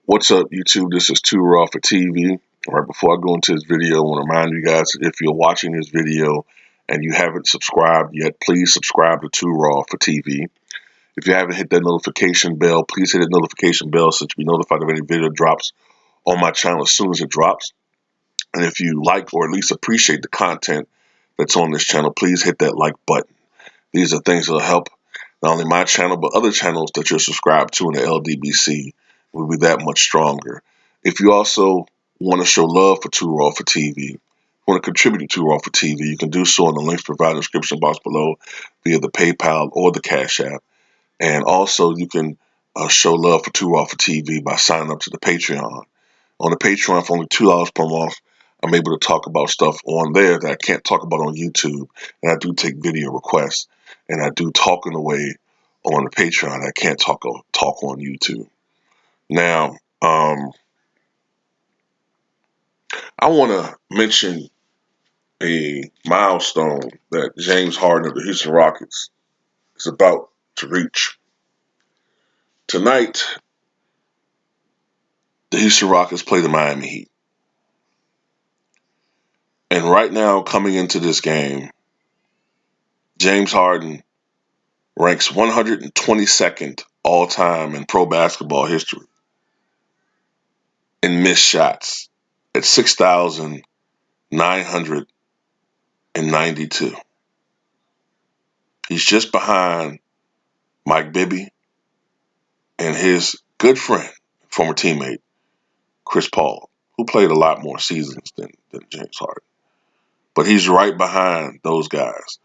What's up, YouTube? This is Too Raw for TV. Right before I go into this video, I want to remind you guys, if you're watching this video and you haven't subscribed yet, please subscribe to Too Raw for TV. If you haven't hit that notification bell, please hit that notification bell so that you be notified of any video drops on my channel as soon as it drops. And if you like or at least appreciate the content that's on this channel, please hit that like button. These are things that will help not only my channel, but other channels that you're subscribed to in the LDBC will be that much stronger. If you also want to show love for Too Raw for TV, want to contribute to Too Raw for TV, you can do so in the links provided in the description box below via the PayPal or the Cash App. And also you can show love for Too Raw for TV by signing up to the Patreon. On the Patreon, for only $2 per month, I'm able to talk about stuff on there that I can't talk about on YouTube. And I do take video requests. And I do talk in a way on the Patreon I can't talk on YouTube. Now, I want to mention a milestone that James Harden of the Houston Rockets is about to reach. Tonight, the Houston Rockets play the Miami Heat. And right now, coming into this game, James Harden ranks 122nd all time in pro basketball history in missed shots at 6,992. He's just behind Mike Bibby and his good friend, former teammate, Chris Paul, who played a lot more seasons than James Harden. But he's right behind those guys.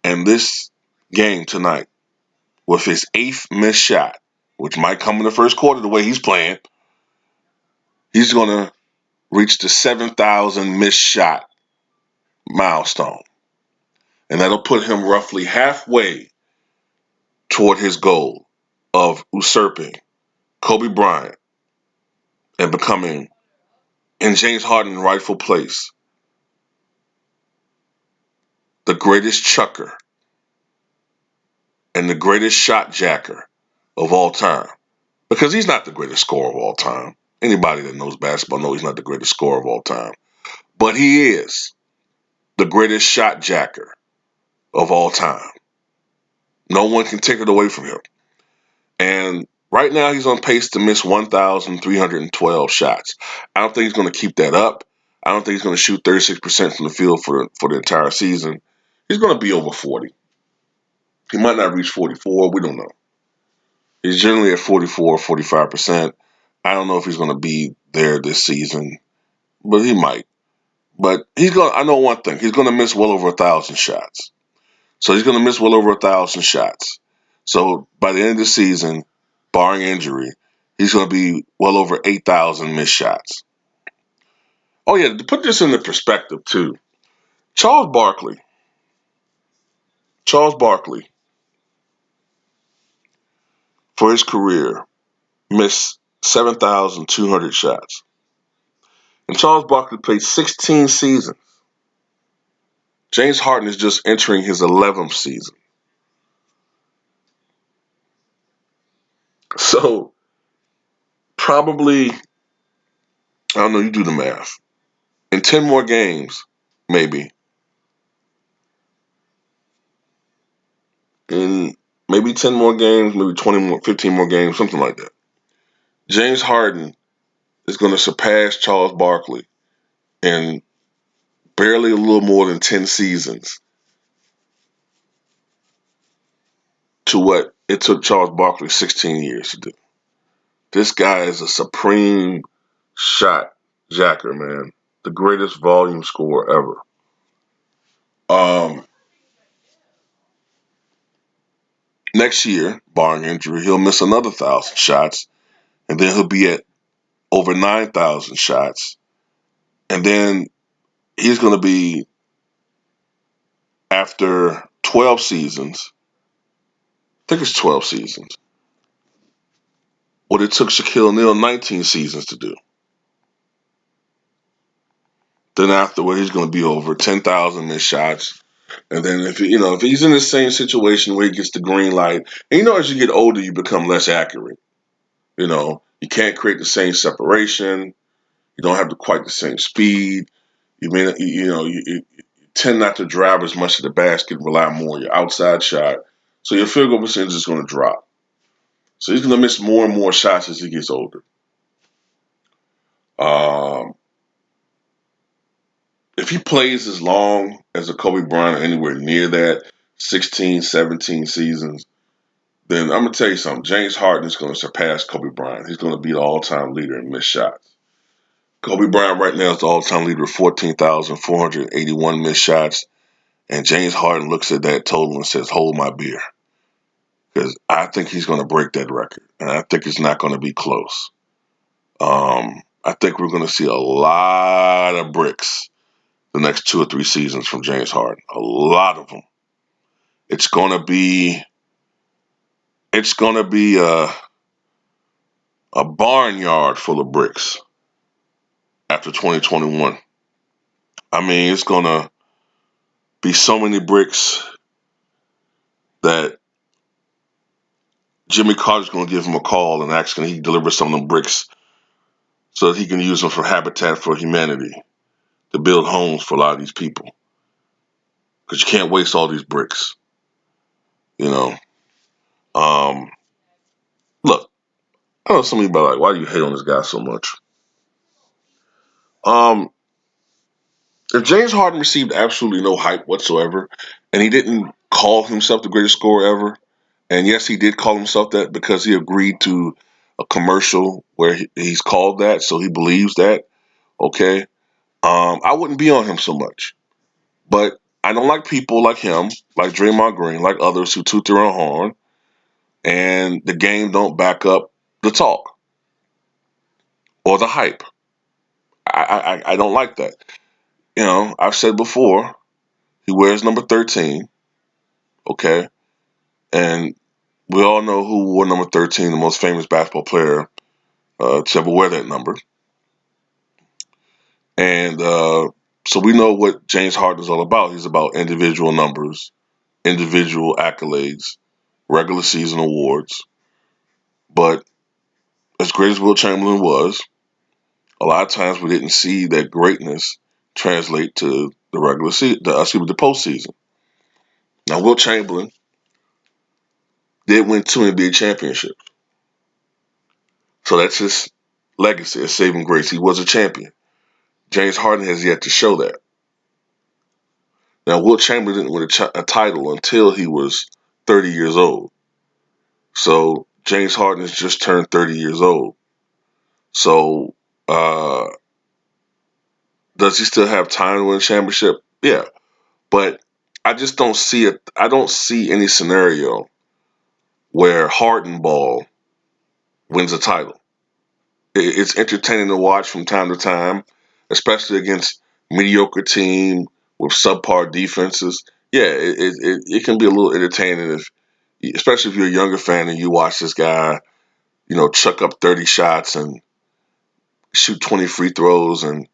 And this game tonight, with his 8th missed shot, which might come in the first quarter the way he's playing, he's going to reach the 7,000 missed shot milestone. And that'll put him roughly halfway toward his goal of usurping Kobe Bryant and becoming, in James Harden's rightful place, the greatest chucker and the greatest shot jacker of all time. Because he's not the greatest scorer of all time. Anybody that knows basketball knows he's not the greatest scorer of all time. But he is the greatest shot jacker of all time. No one can take it away from him. And right now he's on pace to miss 1,312 shots. I don't think he's going to keep that up. I don't think he's going to shoot 36% from the field for the entire season. He's going to be over 40. He might not reach 44. We don't know. He's generally at 44, 45%. I don't know if he's going to be there this season, but he might. But I know one thing. He's going to miss well over 1,000 shots. So he's going to miss well over 1,000 shots. So by the end of the season, barring injury, he's going to be well over 8,000 missed shots. Oh, yeah, to put this into perspective, too, Charles Barkley, for his career, missed 7,200 shots. And Charles Barkley played 16 seasons. James Harden is just entering his 11th season. So, probably, I don't know, you do the math. In 10 more games, maybe, in maybe 10 more games, maybe 20 more, 15 more games, something like that, James Harden is going to surpass Charles Barkley in barely a little more than 10 seasons to what it took Charles Barkley 16 years to do. This guy is a supreme shot jacker, man. The greatest volume scorer ever. Next year, barring injury, he'll miss another 1,000 shots, and then he'll be at over 9,000 shots. And then he's going to be, after 12 seasons, I think it's 12 seasons, what it took Shaquille O'Neal 19 seasons to do. Then afterward, he's going to be over 10,000 missed shots. And then if he's in the same situation where he gets the green light, and as you get older, you become less accurate. You can't create the same separation. You don't have quite the same speed. You tend not to drive as much to the basket, rely more on your outside shot. So your field goal percentage is going to drop. So he's going to miss more and more shots as he gets older. Um, if he plays as long as a Kobe Bryant or anywhere near that, 16, 17 seasons, then I'm going to tell you something. James Harden is going to surpass Kobe Bryant. He's going to be the all-time leader in missed shots. Kobe Bryant right now is the all-time leader with 14,481 missed shots. And James Harden looks at that total and says, hold my beer. Because I think he's going to break that record. And I think it's not going to be close. I think we're going to see a lot of bricks the next 2 or 3 seasons from James Harden. A lot of them. It's going to be a barnyard full of bricks after 2021. I mean, it's going to be so many bricks that Jimmy Carter's going to give him a call and ask him he deliver some of them bricks so that he can use them for Habitat for Humanity to build homes for a lot of these people. Because you can't waste all these bricks, you know. Um, Look, I know some of you about like, why do you hate on this guy so much? Um, if James Harden received absolutely no hype whatsoever, and he didn't call himself the greatest scorer ever, and yes, he did call himself that because he agreed to a commercial where he's called that, so he believes that. Okay, I wouldn't be on him so much. But I don't like people like him, like Draymond Green, like others who toot their own horn, and the game don't back up the talk or the hype. I don't like that. I've said before, he wears number 13, okay? And we all know who wore number 13, the most famous basketball player to ever wear that number. And so we know what James Harden is all about. He's about individual numbers, individual accolades, regular season awards. But as great as Will Chamberlain was, a lot of times we didn't see that greatness translate to the regular season, the postseason. Now, Will Chamberlain did win 2 NBA championships, so that's his legacy, his saving grace. He was a champion. James Harden has yet to show that. Now, Will Chamberlain didn't win a title until he was 30 years old. So James Harden has just turned 30 years old. So uh, does he still have time to win a championship? Yeah, but I just don't see it. I don't see any scenario where Harden ball wins a title. It's entertaining to watch from time to time, especially against mediocre team with subpar defenses. Yeah, it can be a little entertaining especially if you're a younger fan and you watch this guy, chuck up 30 shots and shoot 20 free throws, and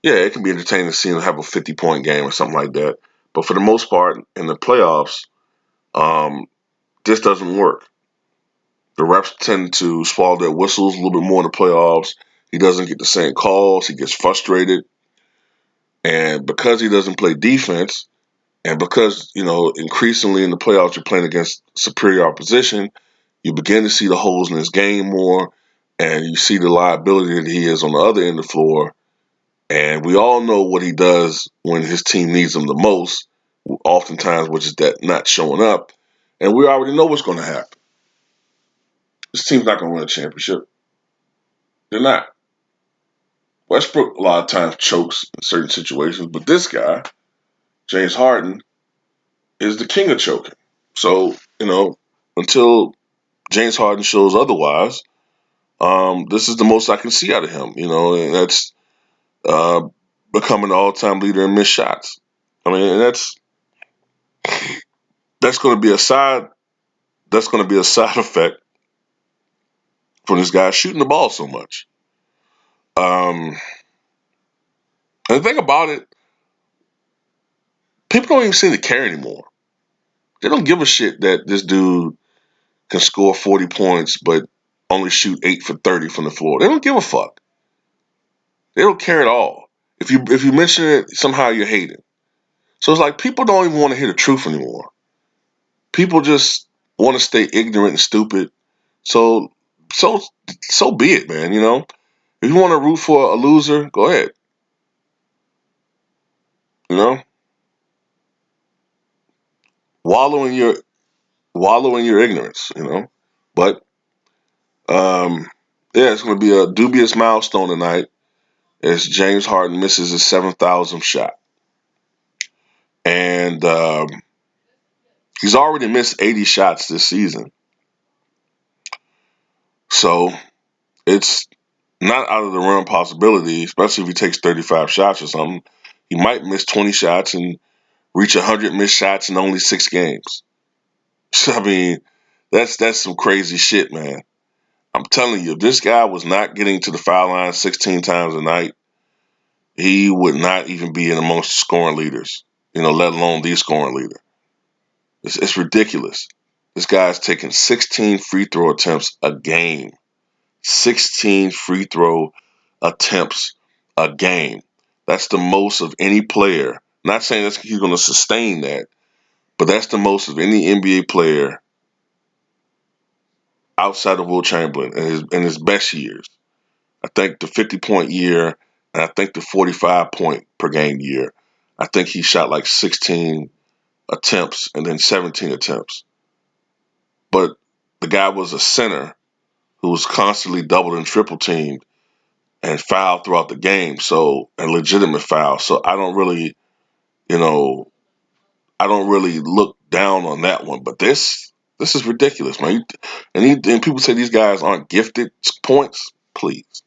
yeah, it can be entertaining to see him have a 50-point game or something like that. But for the most part, in the playoffs, um, this doesn't work. The refs tend to swallow their whistles a little bit more in the playoffs. He doesn't get the same calls. He gets frustrated. And because he doesn't play defense, and because, increasingly in the playoffs you're playing against superior opposition, you begin to see the holes in his game more, and you see the liability that he is on the other end of the floor. And we all know what he does when his team needs him the most, oftentimes, which is that not showing up. And we already know what's going to happen. This team's not going to win a championship. They're not. Westbrook a lot of times chokes in certain situations, but this guy, James Harden, is the king of choking. So, until James Harden shows otherwise, this is the most I can see out of him, and that's uh, becoming the all-time leader in missed shots. I mean, and that's going to be a side effect from this guy shooting the ball so much. And the thing about it, people don't even seem to care anymore. They don't give a shit that this dude can score 40 points, but only shoot 8 for 30 from the floor. They don't give a fuck. They don't care at all. If you mention it, somehow you're hating. So it's like people don't even want to hear the truth anymore. People just want to stay ignorant and stupid. So so so be it, man. If you want to root for a loser, go ahead. You know, wallow in your wallow in your ignorance. But yeah, it's going to be a dubious milestone tonight as James Harden misses his 7,000th shot, and he's already missed 80 shots this season. So it's not out of the realm possibility, especially if he takes 35 shots or something. He might miss 20 shots and reach 100 missed shots in only 6 games. So, I mean, that's some crazy shit, man. I'm telling you, if this guy was not getting to the foul line 16 times a night, he would not even be in amongst the scoring leaders, let alone the scoring leader. It's ridiculous. This guy's taking 16 free throw attempts a game. 16 free throw attempts a game. That's the most of any player. Not saying that he's going to sustain that, but that's the most of any NBA player outside of Will Chamberlain in his best years. I think the 50-point year, and I think the 45-point per game year. I think he shot like 16 attempts and then 17 attempts. But the guy was a center who was constantly doubled and triple teamed and fouled throughout the game. So, and legitimate foul. So you know, I don't really look down on that one. But this is ridiculous, man. And people say these guys aren't gifted points. Please.